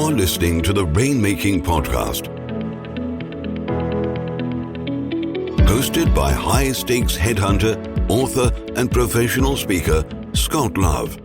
You're listening to the Rainmaking Podcast, hosted by high-stakes headhunter, author, and professional speaker, Scott Love.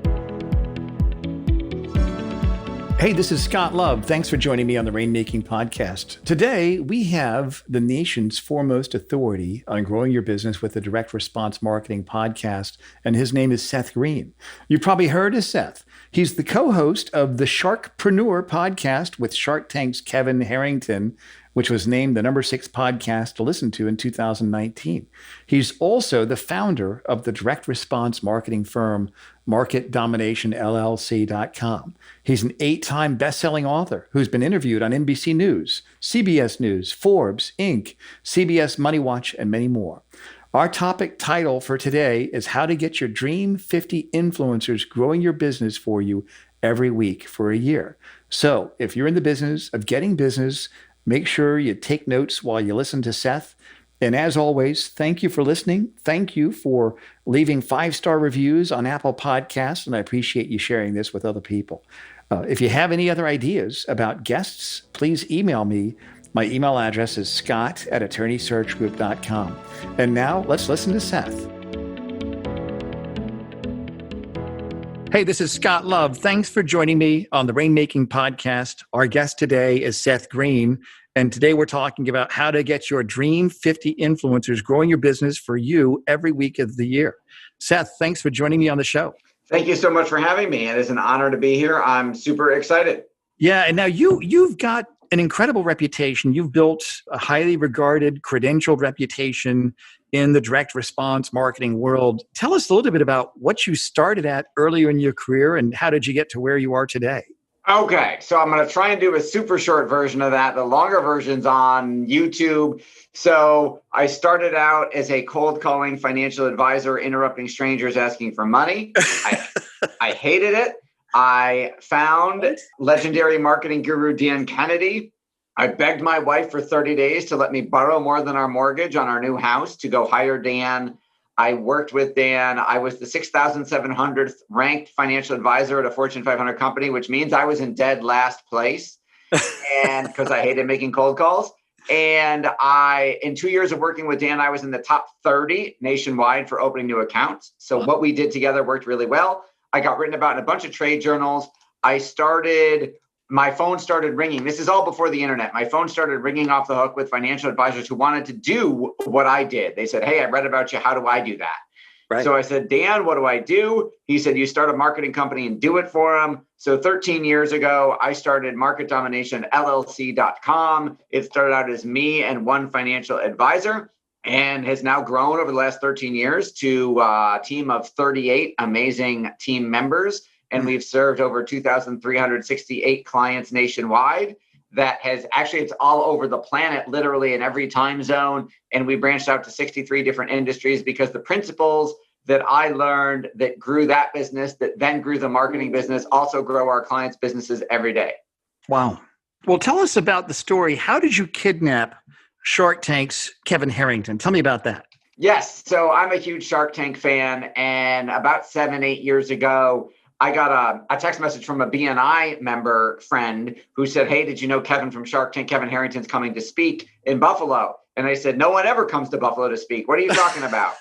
Hey, this is Scott Love. Thanks for joining me on the Rainmaking Podcast. Today, we have the nation's foremost authority on growing your business with a direct response marketing podcast, and his name is Seth Green. You've probably heard of Seth. He's the co-host of the Sharkpreneur Podcast with Shark Tank's Kevin Harrington, which was named the number 6 podcast to listen to in 2019. He's also the founder of the direct response marketing firm, MarketDominationLLC.com. He's an 8-time best-selling author who's been interviewed on NBC News, CBS News, Forbes, Inc., CBS Money Watch, and many more. Our topic title for today is how to get your dream 50 influencers growing your business for you every week for a year. So if you're in the business of getting business, make sure you take notes while you listen to Seth. And as always, thank you for listening. Thank you for leaving 5-star reviews on Apple Podcasts, and I appreciate you sharing this with other people. If you have any other ideas about guests, please email me. My email address is scott@attorneysearchgroup.com. And now let's listen to Seth. Hey, this is Scott Love. Thanks for joining me on the Rainmaking Podcast. Our guest today is Seth Green, and today we're talking about how to get your dream 50 influencers growing your business for you every week of the year. Seth, thanks for joining me on the show. Thank you so much for having me. It is an honor to be here. I'm super excited. Yeah, and now you've got an incredible reputation. You've built a highly regarded, credentialed reputation in the direct response marketing world. Tell us a little bit about what you started at earlier in your career and how did you get to where you are today? Okay, so I'm going to try and do a super short version of that. The longer version's on YouTube. So I started out as a cold calling financial advisor, interrupting strangers asking for money. I hated it. I found legendary marketing guru Dan Kennedy. I begged my wife for 30 days to let me borrow more than our mortgage on our new house to go hire Dan. I worked with Dan. I was the 6,700th ranked financial advisor at a Fortune 500 company, which means I was in dead last place, and because I hated making cold calls. And in 2 years of working with Dan, I was in the top 30 nationwide for opening new accounts. So what we did together worked really well. I got written about in a bunch of trade journals. My phone started ringing. This is all before the internet. My phone started ringing off the hook with financial advisors who wanted to do what I did. They said, "Hey, I read about you. How do I do that?" Right. So I said, "Dan, what do I do?" He said, "You start a marketing company and do it for them." So 13 years ago, I started MarketDominationLLC.com. It started out as me and one financial advisor, and has now grown over the last 13 years to a team of 38 amazing team members. And we've served over 2,368 clients nationwide. It's all over the planet, literally in every time zone. And we branched out to 63 different industries because the principles that I learned that grew that business, that then grew the marketing business, also grow our clients' businesses every day. Wow. Well, tell us about the story. How did you kidnap Shark Tank's Kevin Harrington? Tell me about that. Yes. So I'm a huge Shark Tank fan. And about 7-8 years ago, I got a text message from a BNI member friend who said, "Hey, did you know Kevin from Shark Tank? Kevin Harrington's coming to speak in Buffalo." And I said, "No one ever comes to Buffalo to speak. What are you talking about?"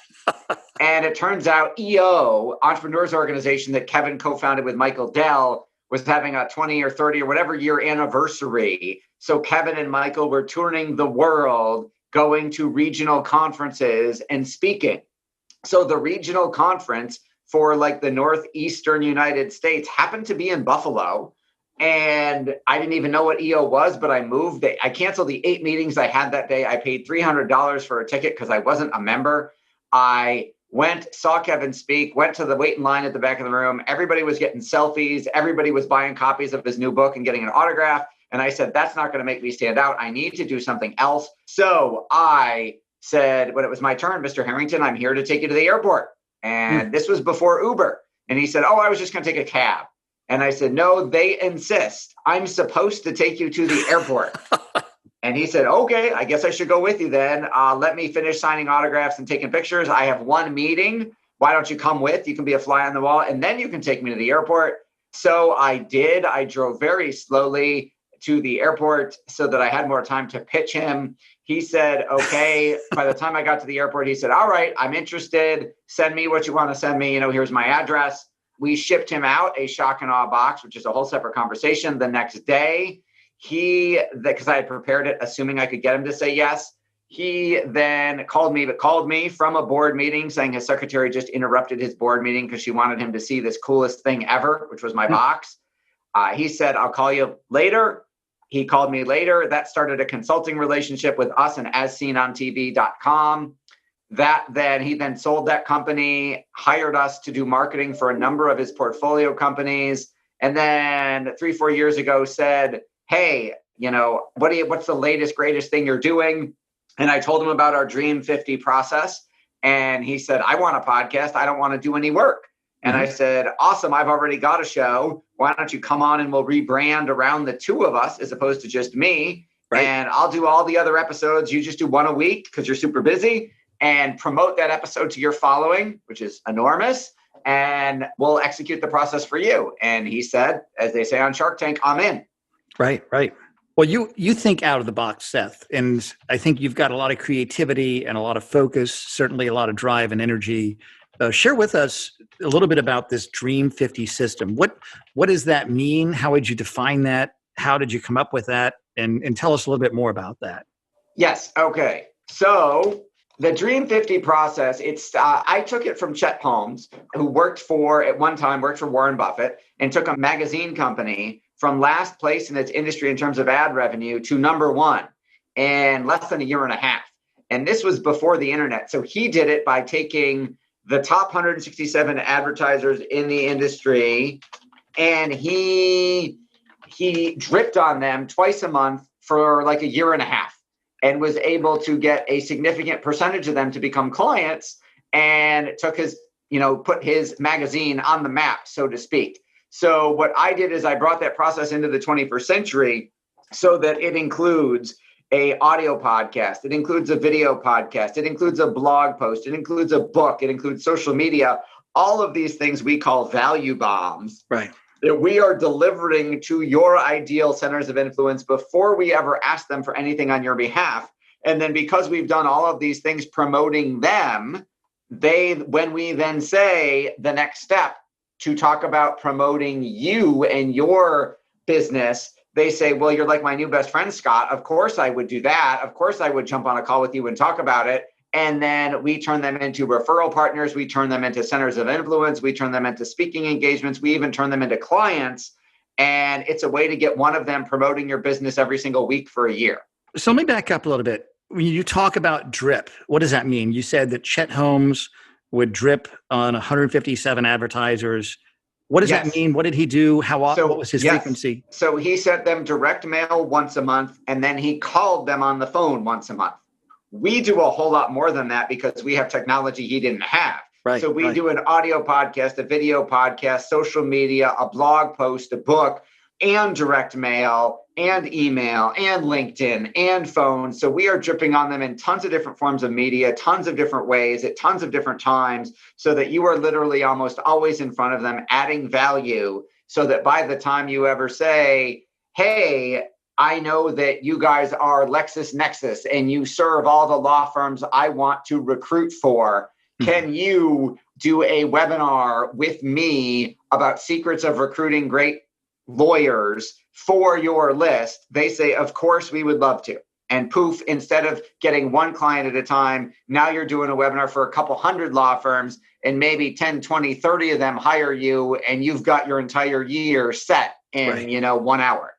And it turns out EO, Entrepreneurs Organization that Kevin co-founded with Michael Dell, was having a 20 or 30 or whatever year anniversary. So Kevin and Michael were touring the world, going to regional conferences and speaking. So the regional conference for like the Northeastern United States happened to be in Buffalo. And I didn't even know what EO was, but I moved. I canceled the 8 meetings I had that day. I paid $300 for a ticket because I wasn't a member. I went, saw Kevin speak, went to the waiting line at the back of the room. Everybody was getting selfies. Everybody was buying copies of his new book and getting an autograph. And I said, that's not going to make me stand out. I need to do something else. So I said, when it was my turn, "Mr. Harrington, I'm here to take you to the airport." And this was before Uber. And he said, "Oh, I was just going to take a cab." And I said, "No, they insist. I'm supposed to take you to the airport." And he said, "Okay, I guess I should go with you then. Let me finish signing autographs and taking pictures. I have one meeting. Why don't you come with? You can be a fly on the wall, and then you can take me to the airport." So I did. I drove very slowly. to the airport so that I had more time to pitch him. He said, okay. By the time I got to the airport, he said, all right, I'm interested. Send me what you want to send me. Here's my address. We shipped him out a shock and awe box, which is a whole separate conversation. The next day, because I had prepared it, assuming I could get him to say yes, he then called me from a board meeting saying his secretary just interrupted his board meeting because she wanted him to see this coolest thing ever, which was my box. He said, I'll call you later. He called me later. That started a consulting relationship with us and asseenontv.com. He then sold that company, hired us to do marketing for a number of his portfolio companies. And then 3-4 years ago said, hey, what's the latest, greatest thing you're doing? And I told him about our Dream 50 process. And he said, I want a podcast. I don't want to do any work. And I said, awesome. I've already got a show. Why don't you come on and we'll rebrand around the two of us as opposed to just me. Right. And I'll do all the other episodes. You just do one a week because you're super busy, and promote that episode to your following, which is enormous. And we'll execute the process for you. And he said, as they say on Shark Tank, I'm in. Right. Well, you think out of the box, Seth, and I think you've got a lot of creativity and a lot of focus, certainly a lot of drive and energy. Share with us a little bit about this Dream 50 system. What does that mean? How would you define that? How did you come up with that? And tell us a little bit more about that. Yes. Okay. So the Dream 50 process, I took it from Chet Holmes, who at one time worked for Warren Buffett, and took a magazine company from last place in its industry in terms of ad revenue to number one in less than a year and a half. And this was before the internet. So he did it by taking the top 167 advertisers in the industry, and he dripped on them twice a month for like a year and a half, and was able to get a significant percentage of them to become clients, and took put his magazine on the map, so to speak. So what I did is I brought that process into the 21st century so that it includes a audio podcast, it includes a video podcast, it includes a blog post, it includes a book, it includes social media, all of these things we call value bombs. Right. That we are delivering to your ideal centers of influence before we ever ask them for anything on your behalf. And then because we've done all of these things promoting them, when we then say the next step to talk about promoting you and your business, they say, well, you're like my new best friend, Scott. Of course I would do that. Of course I would jump on a call with you and talk about it. And then we turn them into referral partners. We turn them into centers of influence. We turn them into speaking engagements. We even turn them into clients. And it's a way to get one of them promoting your business every single week for a year. So let me back up a little bit. When you talk about drip, what does that mean? You said that Chet Holmes would drip on 157 advertisers. What does that mean? What did he do? How often? What was his frequency? So he sent them direct mail once a month, and then he called them on the phone once a month. We do a whole lot more than that because we have technology he didn't have. Right, so we do an audio podcast, a video podcast, social media, a blog post, a book, and direct mail, and email, and LinkedIn, and phone. So we are dripping on them in tons of different forms of media, tons of different ways, at tons of different times, so that you are literally almost always in front of them, adding value, so that by the time you ever say, hey, I know that you guys are LexisNexis and you serve all the law firms I want to recruit for. Can you do a webinar with me about secrets of recruiting great lawyers for your list? They say, of course, we would love to. And poof, instead of getting one client at a time, now you're doing a webinar for a couple hundred law firms, and maybe 10, 20, 30 of them hire you, and you've got your entire year set in, 1 hour.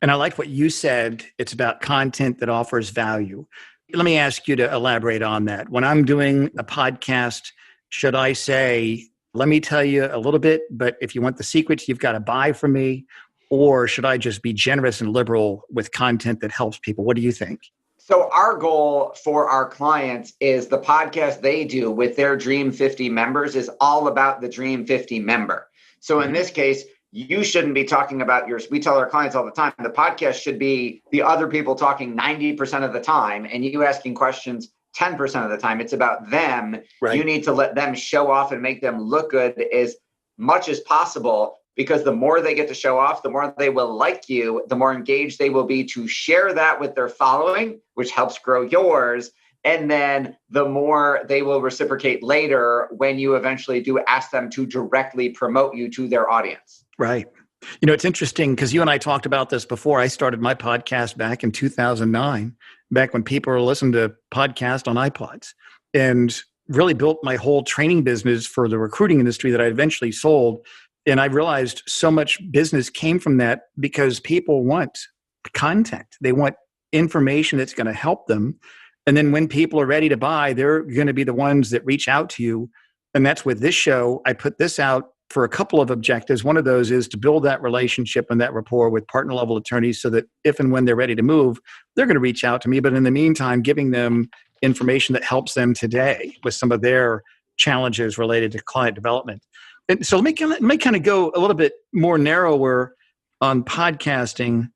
And I like what you said. It's about content that offers value. Let me ask you to elaborate on that. When I'm doing a podcast, should I say, let me tell you a little bit, but if you want the secrets, you've got to buy from me? Or should I just be generous and liberal with content that helps people? What do you think? So our goal for our clients is the podcast they do with their Dream 50 members is all about the Dream 50 member. So in this case, you shouldn't be talking about yours. We tell our clients all the time, the podcast should be the other people talking 90% of the time and you asking questions 10% of the time. It's about them. Right. You need to let them show off and make them look good as much as possible. because the more they get to show off, the more they will like you, the more engaged they will be to share that with their following, which helps grow yours. And then the more they will reciprocate later when you eventually do ask them to directly promote you to their audience. Right. You know, it's interesting because you and I talked about this before. I started my podcast back in 2009, back when people were listening to podcasts on iPods, and really built my whole training business for the recruiting industry that I eventually sold. And I realized so much business came from that because people want content. They want information that's going to help them. And then when people are ready to buy, they're going to be the ones that reach out to you. And that's with this show. I put this out for a couple of objectives. One of those is to build that relationship and that rapport with partner level attorneys so that if and when they're ready to move, they're going to reach out to me. But in the meantime, giving them information that helps them today with some of their challenges related to client development. And so let me kind of go a little bit more narrower on podcasting.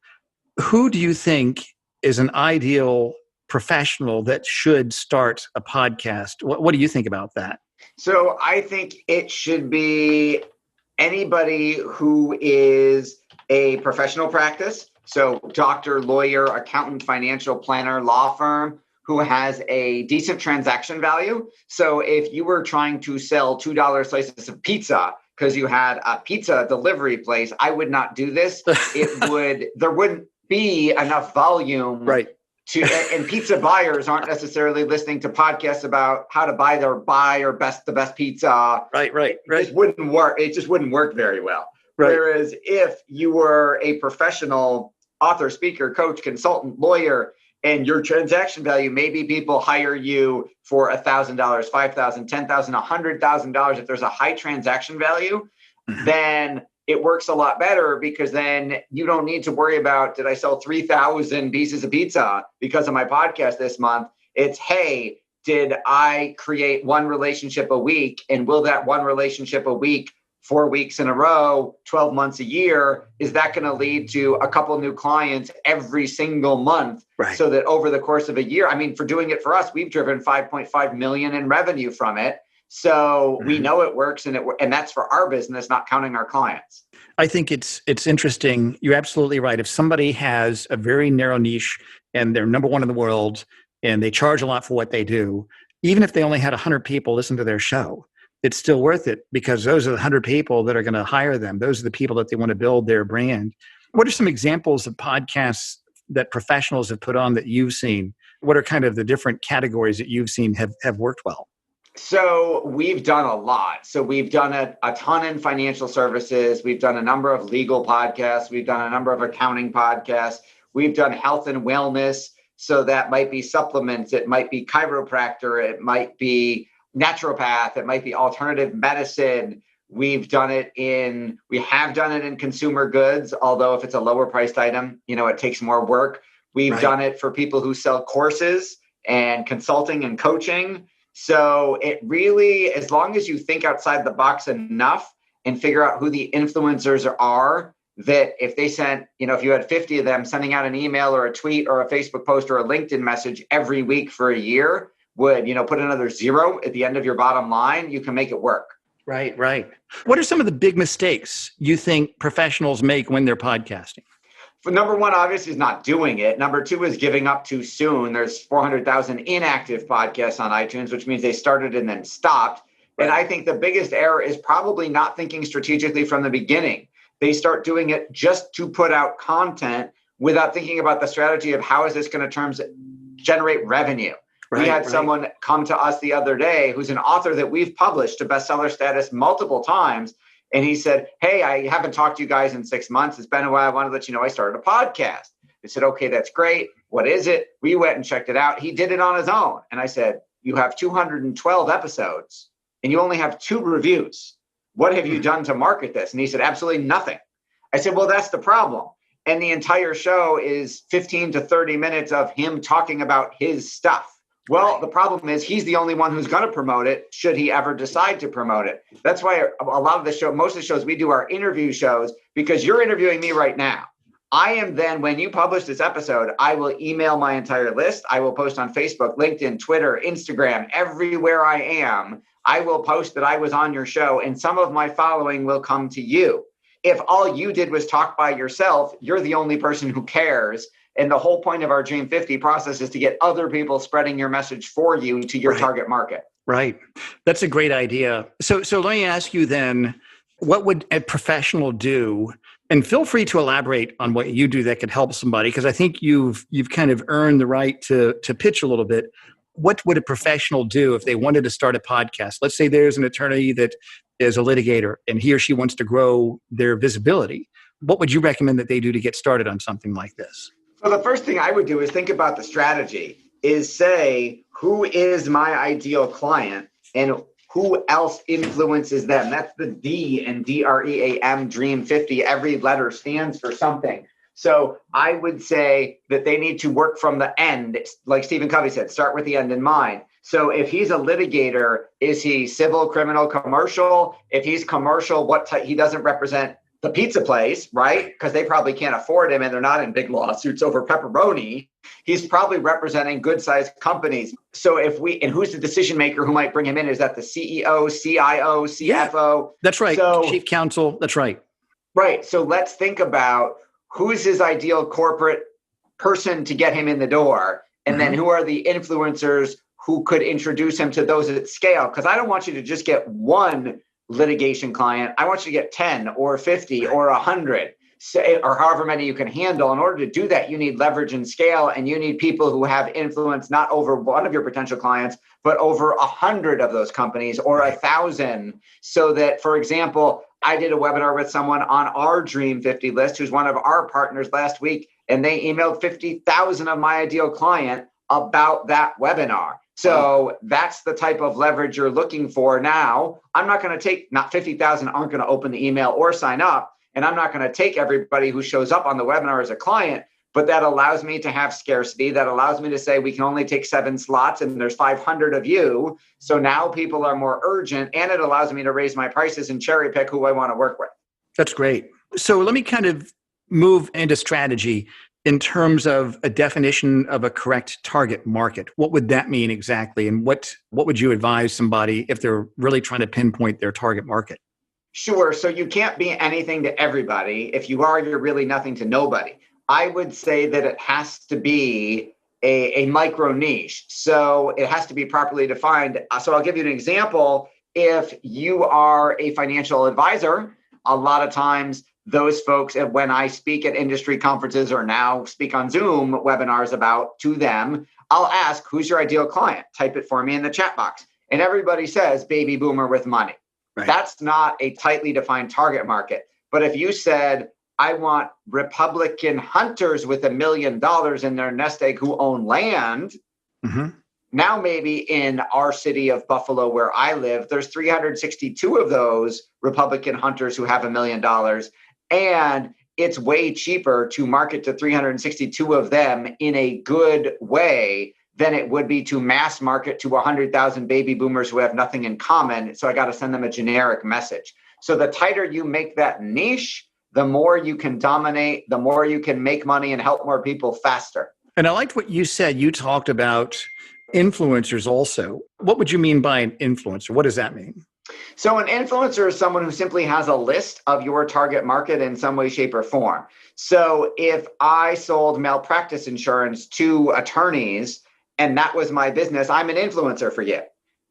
Who do you think is an ideal professional that should start a podcast? What do you think about that? So I think it should be anybody who is a professional practice. So doctor, lawyer, accountant, financial planner, law firm, who has a decent transaction value. So if you were trying to sell $2 slices of pizza because you had a pizza delivery place, I would not do this. There wouldn't be enough volume. Right. And pizza buyers aren't necessarily listening to podcasts about how to buy the best pizza. Right. It just wouldn't work. It just wouldn't work very well. Right. Whereas if you were a professional author, speaker, coach, consultant, lawyer, and your transaction value, maybe people hire you for $1,000, $5,000, $10,000, $100,000. If there's a high transaction value, then it works a lot better because then you don't need to worry about, did I sell 3,000 pieces of pizza because of my podcast this month? It's, hey, did I create one relationship a week? And will that one relationship a week, 4 weeks in a row, 12 months a year, is that going to lead to a couple new clients every single month? Right. So that over the course of a year, I mean, for doing it for us, we've driven 5.5 million in revenue from it. So we know it works, and that's for our business, not counting our clients. I think it's interesting. You're absolutely right. If somebody has a very narrow niche and they're number one in the world and they charge a lot for what they do, even if they only had 100 people listen to their show, it's still worth it because those are the 100 people that are going to hire them. Those are the people that they want to build their brand. What are some examples of podcasts that professionals have put on that you've seen? What are kind of the different categories that you've seen have worked well? So we've done a lot. So we've done a ton in financial services. We've done a number of legal podcasts. We've done a number of accounting podcasts. We've done health and wellness. So that might be supplements. It might be chiropractor. It might be naturopath. It might be alternative medicine. We have done it in consumer goods, although if it's a lower priced item, it takes more work. We've done it for people who sell courses and consulting and coaching. So it really, as long as you think outside the box enough and figure out who the influencers are, that if they sent, if you had 50 of them sending out an email or a tweet or a Facebook post or a LinkedIn message every week for a year would, put another 0 at the end of your bottom line, you can make it work. Right. What are some of the big mistakes you think professionals make when they're podcasting? Number one, obviously, is not doing it. Number two is giving up too soon. There's 400,000 inactive podcasts on iTunes, which means they started and then stopped. Right. And I think the biggest error is probably not thinking strategically from the beginning. They start doing it just to put out content without thinking about the strategy of how is this going to generate revenue. We had someone come to us the other day who's an author that we've published to bestseller status multiple times. And he said, hey, I haven't talked to you guys in 6 months. It's been a while. I wanted to let you know I started a podcast. I said, okay, that's great. What is it? We went and checked it out. He did it on his own. And I said, you have 212 episodes and you only have 2 reviews. What have you done to market this? And he said, absolutely nothing. I said, well, that's the problem. And the entire show is 15 to 30 minutes of him talking about his stuff. Well, the problem is he's the only one who's going to promote it should he ever decide to promote it. That's why a lot of most of the shows we do are interview shows because you're interviewing me right now. I am then, when you publish this episode, I will email my entire list. I will post on Facebook, LinkedIn, Twitter, Instagram, everywhere I am. I will post that I was on your show and some of my following will come to you. if all you did was talk by yourself, you're the only person who cares. And the whole point of our Dream 50 process is to get other people spreading your message for you to your target market. Right. That's a great idea. So let me ask you then, what would a professional do? And feel free to elaborate on what you do that could help somebody, because I think you've kind of earned the right to pitch a little bit. What would a professional do if they wanted to start a podcast? Let's say there's an attorney that is a litigator and he or she wants to grow their visibility. What would you recommend that they do to get started on something like this? So the first thing I would do is think about the strategy, is say, who is my ideal client and who else influences them? That's the D in DREAM, Dream 50. Every letter stands for something. So I would say that they need to work from the end. Like Stephen Covey said, start with the end in mind. So if he's a litigator, is he civil, criminal, commercial? If he's commercial, what type? He doesn't represent the pizza place, right? Because they probably can't afford him and they're not in big lawsuits over pepperoni. He's probably representing good sized companies. So and who's the decision maker who might bring him in? Is that the CEO, CIO, CFO? Yeah, that's right. So, Chief counsel. That's right. Right. So let's think about who's his ideal corporate person to get him in the door. And then who are the influencers who could introduce him to those at scale? Because I don't want you to just get one litigation client. I want you to get 10 or 50 or 100, or however many you can handle. In order to do that, you need leverage and scale, and you need people who have influence not over one of your potential clients, but over 100 of those companies or 1,000. So that, for example, I did a webinar with someone on our Dream 50 list, who's one of our partners last week, and they emailed 50,000 of my ideal client about that webinar. So that's the type of leverage you're looking for. Now, I'm not going to take, not 50,000 aren't going to open the email or sign up. And I'm not going to take everybody who shows up on the webinar as a client, but that allows me to have scarcity. That allows me to say, we can only take 7 slots and there's 500 of you. So now people are more urgent, and it allows me to raise my prices and cherry pick who I want to work with. That's great. So let me kind of move into strategy. In terms of a definition of a correct target market, what would that mean exactly? And what would you advise somebody if they're really trying to pinpoint their target market? Sure. So you can't be anything to everybody. If you are, you're really nothing to nobody. I would say that it has to be a micro niche. So it has to be properly defined. So I'll give you an example. If you are a financial advisor, a lot of times those folks, when I speak at industry conferences or now speak on Zoom webinars to them, I'll ask, who's your ideal client? Type it for me in the chat box. And everybody says baby boomer with money. Right. That's not a tightly defined target market. But if you said, I want Republican hunters with $1 million in their nest egg who own land, now maybe in our city of Buffalo, where I live, there's 362 of those Republican hunters who have $1 million. And it's way cheaper to market to 362 of them in a good way than it would be to mass market to 100,000 baby boomers who have nothing in common. So I got to send them a generic message. So the tighter you make that niche, the more you can dominate, the more you can make money and help more people faster. And I liked what you said. You talked about influencers also. What would you mean by an influencer? What does that mean? So an influencer is someone who simply has a list of your target market in some way, shape, or form. So if I sold malpractice insurance to attorneys and that was my business, I'm an influencer for you,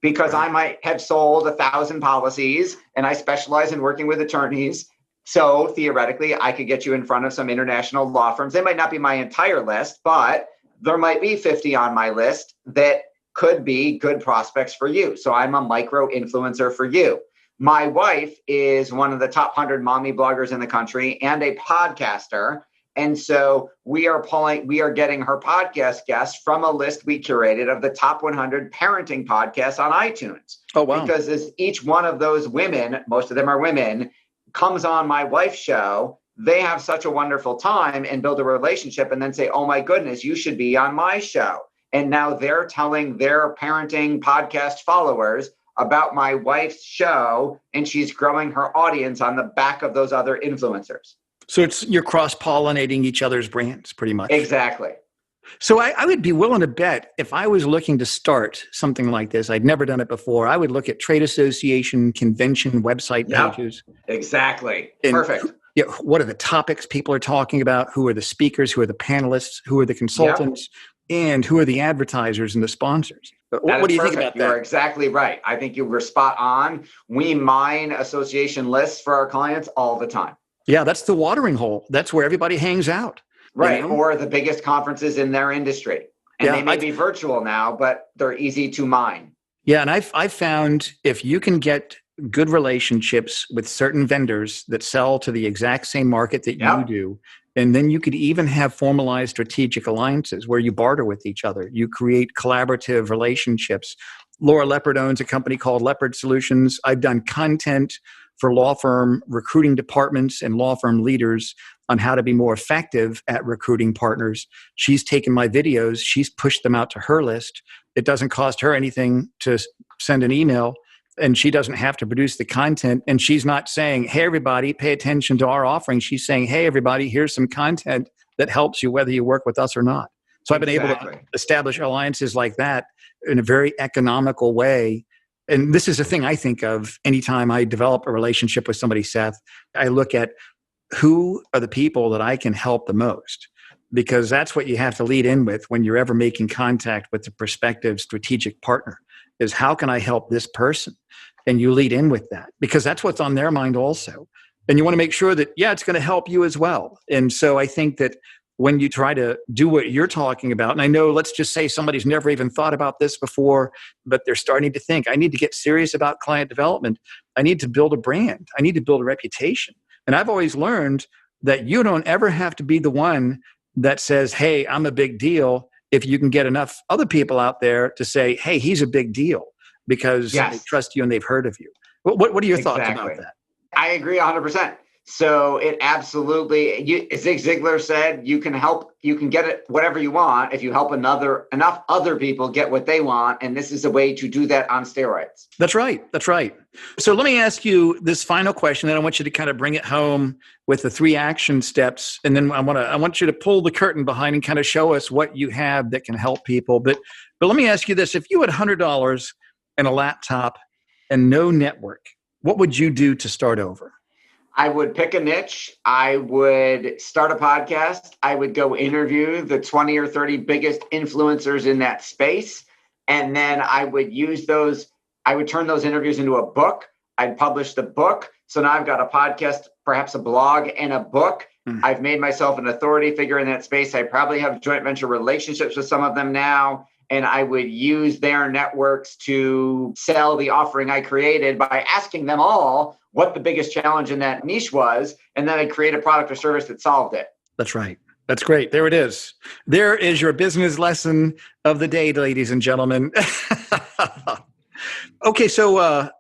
because I might have sold 1,000 policies and I specialize in working with attorneys. So theoretically, I could get you in front of some international law firms. They might not be my entire list, but there might be 50 on my list that could be good prospects for you. So I'm a micro influencer for you. My wife is one of the top 100 mommy bloggers in the country and a podcaster. And so we are getting her podcast guests from a list we curated of the top 100 parenting podcasts on iTunes. Oh, wow. Because as each one of those women, most of them are women, comes on my wife's show, they have such a wonderful time and build a relationship and then say, oh my goodness, you should be on my show. And now they're telling their parenting podcast followers about my wife's show, and she's growing her audience on the back of those other influencers. So you're cross-pollinating each other's brands pretty much. Exactly. So I would be willing to bet if I was looking to start something like this, I'd never done it before, I would look at trade association, convention website pages. Exactly. And perfect. what are the topics people are talking about? Who are the speakers? Who are the panelists? Who are the consultants? And who are the advertisers and the sponsors? What do you think about that? You're exactly right. I think you were spot on. We mine association lists for our clients all the time. Yeah, that's the watering hole. That's where everybody hangs out. Right. You know? Or the biggest conferences in their industry. And they may be virtual now, but they're easy to mine. Yeah. And I've found if you can get good relationships with certain vendors that sell to the exact same market that you do, and then you could even have formalized strategic alliances where you barter with each other. You create collaborative relationships. Laura Leopard owns a company called Leopard Solutions. I've done content for law firm recruiting departments and law firm leaders on how to be more effective at recruiting partners. She's taken my videos. She's pushed them out to her list. It doesn't cost her anything to send an email, and she doesn't have to produce the content. And she's not saying, hey, everybody, pay attention to our offering. She's saying, hey, everybody, here's some content that helps you whether you work with us or not. So I've been able to establish alliances like that in a very economical way. And this is a thing I think of anytime I develop a relationship with somebody, Seth. I look at who are the people that I can help the most, because that's what you have to lead in with when you're ever making contact with a prospective strategic partner, is how can I help this person? And you lead in with that because that's what's on their mind also. And you want to make sure that, it's going to help you as well. And so I think that when you try to do what you're talking about, and I know, let's just say somebody's never even thought about this before, but they're starting to think, I need to get serious about client development. I need to build a brand. I need to build a reputation. And I've always learned that you don't ever have to be the one that says, hey, I'm a big deal, if you can get enough other people out there to say, hey, he's a big deal because they trust you and they've heard of you. What are your thoughts about that? I agree 100%. So it absolutely, Zig Ziglar said, you can get it whatever you want if you help enough other people get what they want. And this is a way to do that on steroids. That's right. So let me ask you this final question, and I want you to kind of bring it home with the 3 action steps. And then I want you to pull the curtain behind and kind of show us what you have that can help people. But let me ask you this. If you had $100 and a laptop and no network, what would you do to start over? I would pick a niche. I would start a podcast. I would go interview the 20 or 30 biggest influencers in that space. And then I would turn those interviews into a book. I'd publish the book. So now I've got a podcast, perhaps a blog, and a book. I've made myself an authority figure in that space. I probably have joint venture relationships with some of them now. And I would use their networks to sell the offering I created by asking them all what the biggest challenge in that niche was. And then I'd create a product or service that solved it. That's right. That's great. There it is. There is your business lesson of the day, ladies and gentlemen. Okay. So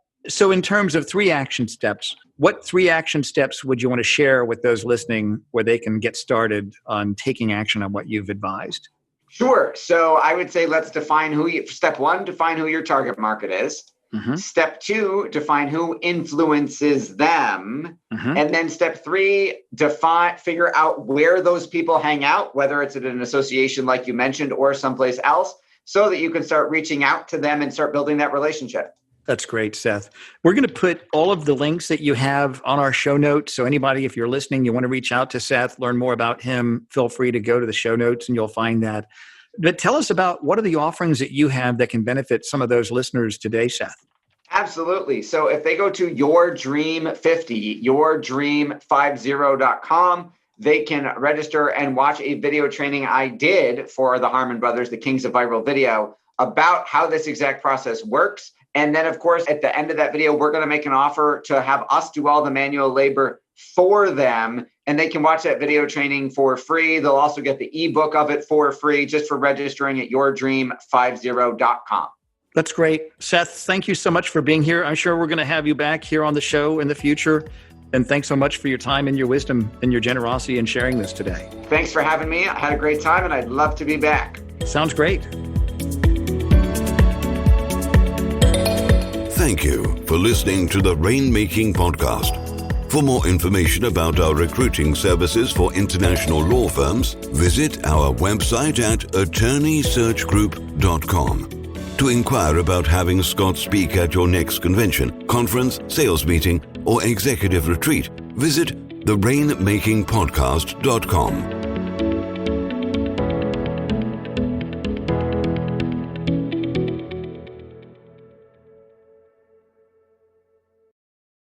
in terms of 3 action steps, what 3 action steps would you want to share with those listening where they can get started on taking action on what you've advised? Sure. So I would say let's define step 1, define who your target market is. Mm-hmm. Step 2, define who influences them. Mm-hmm. And then step 3, figure out where those people hang out, whether it's at an association like you mentioned or someplace else, so that you can start reaching out to them and start building that relationship. That's great, Seth. We're going to put all of the links that you have on our show notes. So anybody, if you're listening, you want to reach out to Seth, learn more about him, feel free to go to the show notes and you'll find that. But tell us about what are the offerings that you have that can benefit some of those listeners today, Seth? Absolutely. So if they go to yourdream50.com, they can register and watch a video training I did for the Harmon brothers, the kings of viral video, about how this exact process works. And then, of course, at the end of that video, we're going to make an offer to have us do all the manual labor for them. And they can watch that video training for free. They'll also get the ebook of it for free just for registering at yourdream50.com. That's great. Seth, thank you so much for being here. I'm sure we're going to have you back here on the show in the future. And thanks so much for your time and your wisdom and your generosity in sharing this today. Thanks for having me. I had a great time and I'd love to be back. Sounds great. Thank you for listening to the Rainmaking Podcast. For more information about our recruiting services for international law firms, visit our website at attorneysearchgroup.com. To inquire about having Scott speak at your next convention, conference, sales meeting, or executive retreat, visit therainmakingpodcast.com.